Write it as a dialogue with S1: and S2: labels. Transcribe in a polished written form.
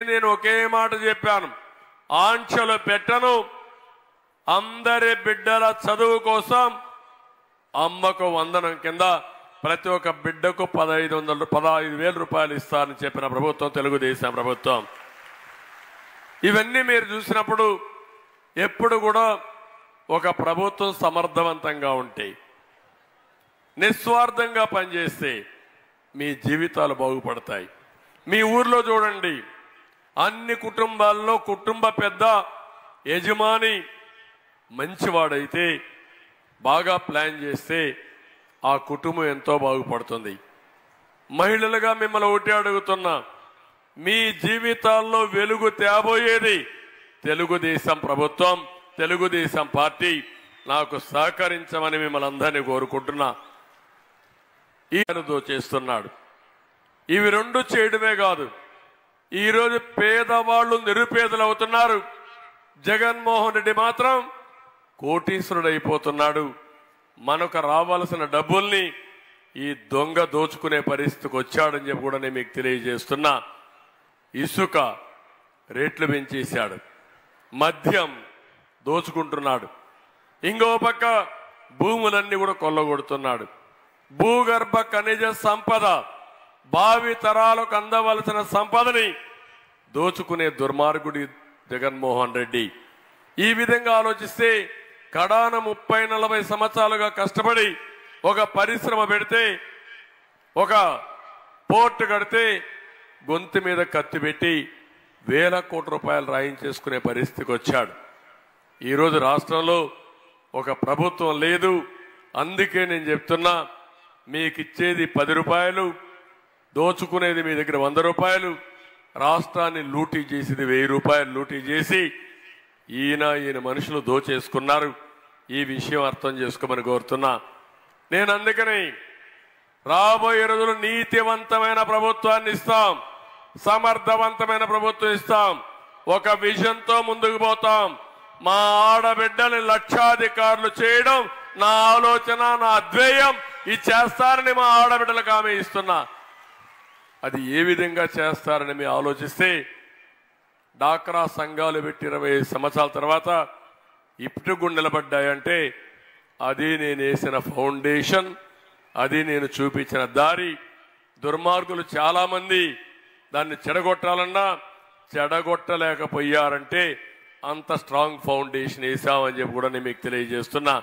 S1: నేను ఒకే మాట చెప్పాను, ఆంక్షలు పెట్టను. అందరి బిడ్డల చదువు కోసం అమ్మకు వందనం కింద ప్రతి ఒక్క బిడ్డకు 15,000 రూపాయలు ఇస్తారని చెప్పిన ప్రభుత్వం తెలుగుదేశం ప్రభుత్వం. ఇవన్నీ మీరు చూసినప్పుడు ఎప్పుడు కూడా ఒక ప్రభుత్వం సమర్థవంతంగా ఉంటే, నిస్వార్థంగా పనిచేస్తే మీ జీవితాలు బాగుపడతాయి. మీ ఊర్లో చూడండి, అన్ని కుటుంబాల్లో కుటుంబ పెద్ద యజమాని మంచివాడైతే, బాగా ప్లాన్ చేస్తే ఆ కుటుంబం ఎంతో బాగుపడుతుంది. మహిళలుగా మిమ్మల్ని ఒకటి అడుగుతున్నా, మీ జీవితాల్లో వెలుగు తేబోయేది తెలుగుదేశం ప్రభుత్వం, తెలుగుదేశం పార్టీ. నాకు సహకరించమని మిమ్మల్ని అందరినీ కోరుకుంటున్నా. చేస్తున్నాడు. ఇవి రెండు చేయడమే కాదు, ఈరోజు పేదవాళ్ళు నిరుపేదలు అవుతున్నారు. జగన్మోహన్ రెడ్డి మాత్రం కోటీశ్వరుడు అయిపోతున్నాడు. మనకు రావాల్సిన డబ్బుల్ని ఈ దొంగ దోచుకునే పరిస్థితికి వచ్చాడని చెప్పి కూడా నేను మీకు తెలియజేస్తున్నా. ఇసుక రేట్లు పెంచేశాడు, మద్యం దోచుకుంటున్నాడు, ఇంకో పక్క భూములన్నీ కూడా కొల్లగొడుతున్నాడు. భూగర్భ ఖనిజ సంపద, భావి తరాలకు అందవలసిన సంపదని దోచుకునే దుర్మార్గుడి జగన్మోహన్ రెడ్డి. ఈ విధంగా ఆలోచిస్తే కడాన 30-40 సంవత్సరాలుగా కష్టపడి ఒక పరిశ్రమ పెడితే, ఒక పోర్టు కడితే గొంతు మీద కత్తి పెట్టి వేల కోట్ల రూపాయలు రాయించేసుకునే పరిస్థితికి వచ్చాడు. ఈరోజు రాష్ట్రంలో ఒక ప్రభుత్వం లేదు. అందుకే నేను చెప్తున్నా, మీకు ఇచ్చేది 10 రూపాయలు, దోచుకునేది మీ దగ్గర 100 రూపాయలు, రాష్ట్రాన్ని లూటీ చేసేది 1000 రూపాయలు లూటీ చేసి ఈయన మనుషులు దోచేసుకున్నారు. ఈ విషయం అర్థం చేసుకోమని కోరుతున్నా. నేను అందుకని రాబోయే రోజులు నీతివంతమైన ప్రభుత్వాన్ని ఇస్తాం, సమర్థవంతమైన ప్రభుత్వం ఇస్తాం, ఒక విజన్తో ముందుకు పోతాం. మా ఆడబిడ్డని లక్షాధికారులు చేయడం నా ఆలోచన, నా ధ్యేయం. ఇది చేస్తారని మా ఆడబిడ్డలకు హామీ ఇస్తున్నా. అది ఏ విధంగా చేస్తారని మీరు ఆలోచిస్తే, డాక్రా సంఘాలు పెట్టి 25 సంవత్సరాల తర్వాత ఇప్పుడు నిలబడ్డాయంటే అది నేను వేసిన ఫౌండేషన్, అది నేను చూపించిన దారి. దుర్మార్గులు చాలా మంది దాన్ని చెడగొట్టాలన్నా చెడగొట్టలేకపోయారంటే అంత స్ట్రాంగ్ ఫౌండేషన్ వేసామని చెప్పి కూడా నేను మీకు తెలియజేస్తున్నా.